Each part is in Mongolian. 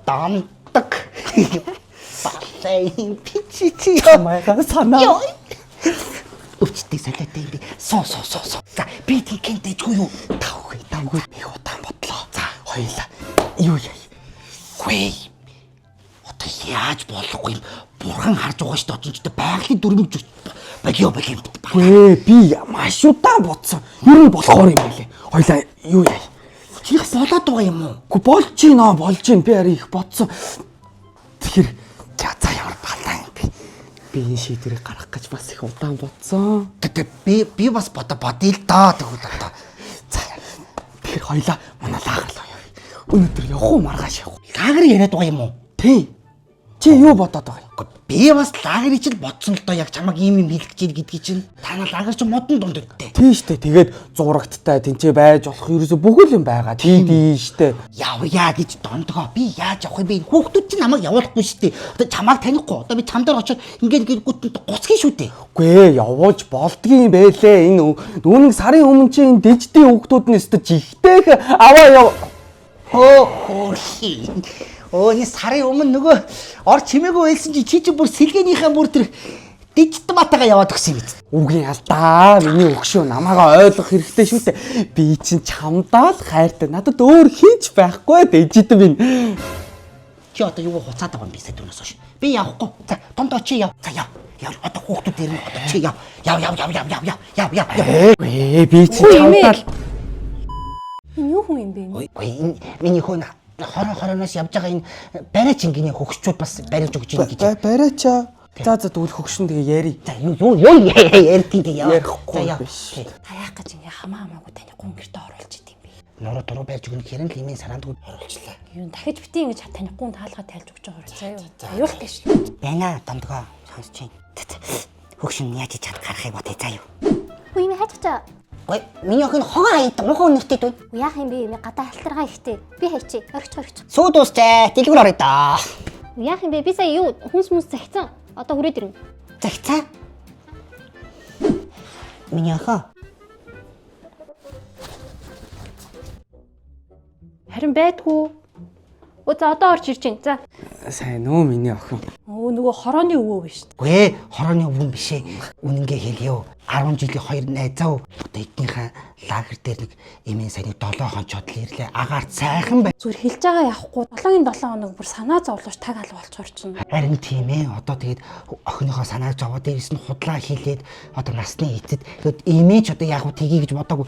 дамдаг. Балайн пичичи. Чамайгаа санаа. Өвчтэй солиотой юм би. Соо. За би тийхэнтэй ч юу? Тавгүй. Би удаан бодлоо. За хоёлаа. Юу яа. Хөөе. Одоо яаж болохгүй юм? Бурхан харж байгаа шүү дээ. Одончтой байгалийн дүрмж болио. Гүй би маш удаан бодсон. Юу болохоор юм бэ? Хоёлаа юу яа. Чи их болоод байгаа юм уу? Гү болж гин би ари их бодсон. Тэгэхээр за ямар балаа юм бэ? Би энэ шийдвэрийг гаргах гэж бас их удаан бодсон. Би бас бодъё л доо тэгвэл одоо. За тэгэхээр хоёлаа манай лагерлаа яа. Өнөөдөр явах уу маргааш явах уу? Лагер яриад байгаа юм уу? Тий. Чи юу бодоод байгаа юм? Би бас лагерыг ч бодсон л доо яг чамаг ийм хэлэх гэж гэдгийг чинь. Та нар лагер ч модон дунд өгдөө. Тий штэ. Тэгээд зурагттай тэнцээ байж болох ерөөсө бүгд юм байгаа. Тий штэ. Явъя гэж дондгоо. Би яаж явах юм бэ? Хүүхдүүд чинь намайг явуулахгүй штэ. Одоо чамааг танихгүй. Одоо би чам дээр очиод ингээд гүтэнд гуцхий шүү дээ. Үгүй ээ, явуулж болдгийн байлээ. Энэ нүүнэг сарын өмнө чинь дэждийн хүүхдүүд нь өстөж ихтэйх аваа яв. Энэ сарын өмнө нөгөө ор чимээгүй байлсан чи бүр сэлгээнийхээ бүр тэр дижит матагаа яваад өгсөн юм биз. Үгүй алдаа. Миний өгшөө намаагаа ойлгох хэрэгтэй шүү дээ. Би чинь чамдаа л хайртай. Надад өөр хинч байхгүй дижит минь. Чи одоо юу хуцаад байгаа юм бэ сэдвнээс хойш. Би явахгүй. За томдоо чи яв. За яв. Одоо хүүхдүүд ирнэ. Одоо чи яв. Яв. Би чинь чамдаа л Энэ юу хүн юм бэ? Ой энэ миний хүн хорооноос явж байгаа энэ бариач ингийн хөгшчүүд бас бариулж өгч ийн гэж. Бариачаа. За тэгвэл хөгшин тэгээ яри. За юу ярьдгийг яа. Ярихгүй биш. Та яах гэж ингэ хамаагүй таны гун гэртээ оруулж идэм бэ? Нороо дуруу барьж өгнө хэрэн л имийн сараандгүй оруулчлаа. Юу дахиж бити ингэ таны гун таалгаа тайлж өгч байгаа заа юу. Аюултай шүү. Байна дамдгаа сонсож чинь. Хөгшин яаж чад гарахыг бодъё заа юу. Үгүй юм хайж чаа. Ой миний охин хогоо хаяад муухай өнөртэй дүү. Яах юм бэ? Гадаа алтаргаа ихтэй. Би хайчи. Орчих. Сүү дуусчаа. Дэлгүүр орё да. Яах юм бэ? Би сая юу хүнс мүнс загцсан. Одоо хүрээд ирнэ. Загцаа. Миний охин. Харин байдгүй. За одоо орж ирж байна. За. Сайн уу миний охин. Нөгөө хорооны өвөө биш шүү дээ. Гүй хорооны өвөн бишээ. Үнэнгээ хэлье. 10 жилийн хоёр найзаа. Одоо эднийхээ лагер дээр нэг эмийн саяны 7 хонцод л ирлээ. Агаарт сайхан бай. Зүгээр хэлж байгаа явахгүй. 7-7 хоног бүр санаа зовлооч таг алга болчоор чинь. Харин тийм ээ. Одоо тэгээд охиныхоо санааг зовоод дээрээс нь худлаа хийлээд одоо насны эцэд тэгээд эмээч одоо яг уу тгий гэж бодоагүй.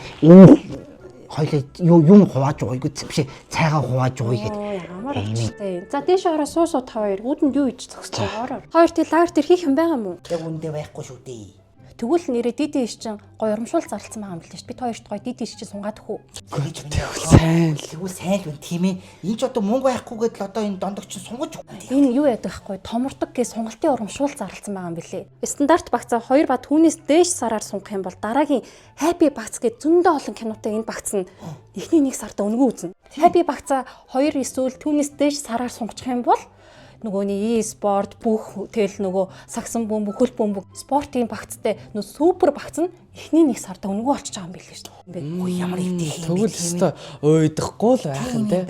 Хоёлаа юм хувааж ууй гэж биш цайгаа хувааж ууй гэдэг. Ямар очтой. За дээш ороо суусууд хоёр үүдэнд юу иж зогсож байгаа. Хоёр тэр лагер тэр хийх юм байгаа мó? Яг үндэ байхгүй шүү дээ. Тэгвэл нэрээ дидий иш чинь гоё урамшуул зарлцсан байгаа юм л шүү. Бид хоёрт гоё дидий иш чинь сунгаад өгөө. Сайн л үн тийм ээ. Энд ч одоо мөнгө байхгүйгээд л одоо энэ дондогч сунгаж өгөх. Энэ юу яадаг байхгүй томордог гэж сонголтын урамшуул зарлцсан байгаа юм билээ. Стандарт багцаа 2 ба түүнээс дээш сараар сунгах юм бол дараагийн Happy багц гэж зөндөө олон кинотой энэ багц нь эхний 1 сарда өнгө үзнэ. Happy багцаа 2 эсвэл түүнээс дээш сараар сунгах юм бол нөгөөний e-спорт бүх тэгэл нөгөө сагсан бөмбөг хөл бөмбөг спортын багцтай нөө супер багц нь эхний 1 сарда өнгө олчж байгаа юм билээ шүү дээ. Ой ямар их тэгвэл өстой уйдахгүй л байх юм те.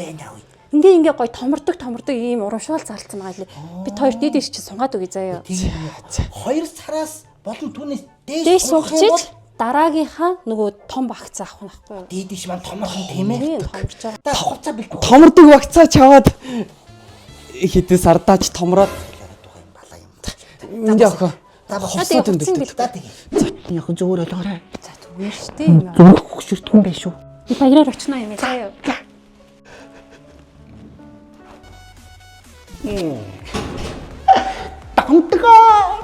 Ингээ гоё томордог ийм урамшуул зарлцсан байгаа лээ. Бид хоёр дид иш чи сунгаад өгье заяа. 2 сараас болон түүнээс дээш сунгачиж дараагийнхаа нөгөө том багц авах нь байхгүй юу? Дид иш маань томорхон тийм ээ. Томорч байгаа. Та хуцаа бэлгүй. Томордог багцаа чаваад хитэ сардаач томроод миний охин. За босоод явчихсан бил та тэгээ. За миний охин зүгээр ойлгоорой. За зүгээр шүү дээ. Зүгээр хөшөртгөн байх шүү. Би баяраар очно юм заяа. Дамтгаа.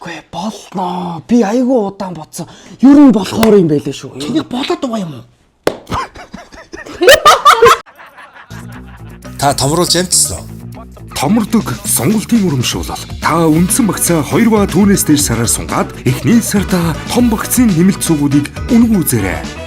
Гүй болноо. Би айгүй удаан бодсон. Юу нь болохоор юм байлээ шүү. Тэнийг болоод байгаа юм уу? Та томруулж амтсан уу? Томордог сонголтын урамшуулал. Та үндсэн багцаа 2 ба түүнээс дээш сараар сунгаад эхний сарда том багцын нэмэлт цугуудыг үнгүү үзээрэй.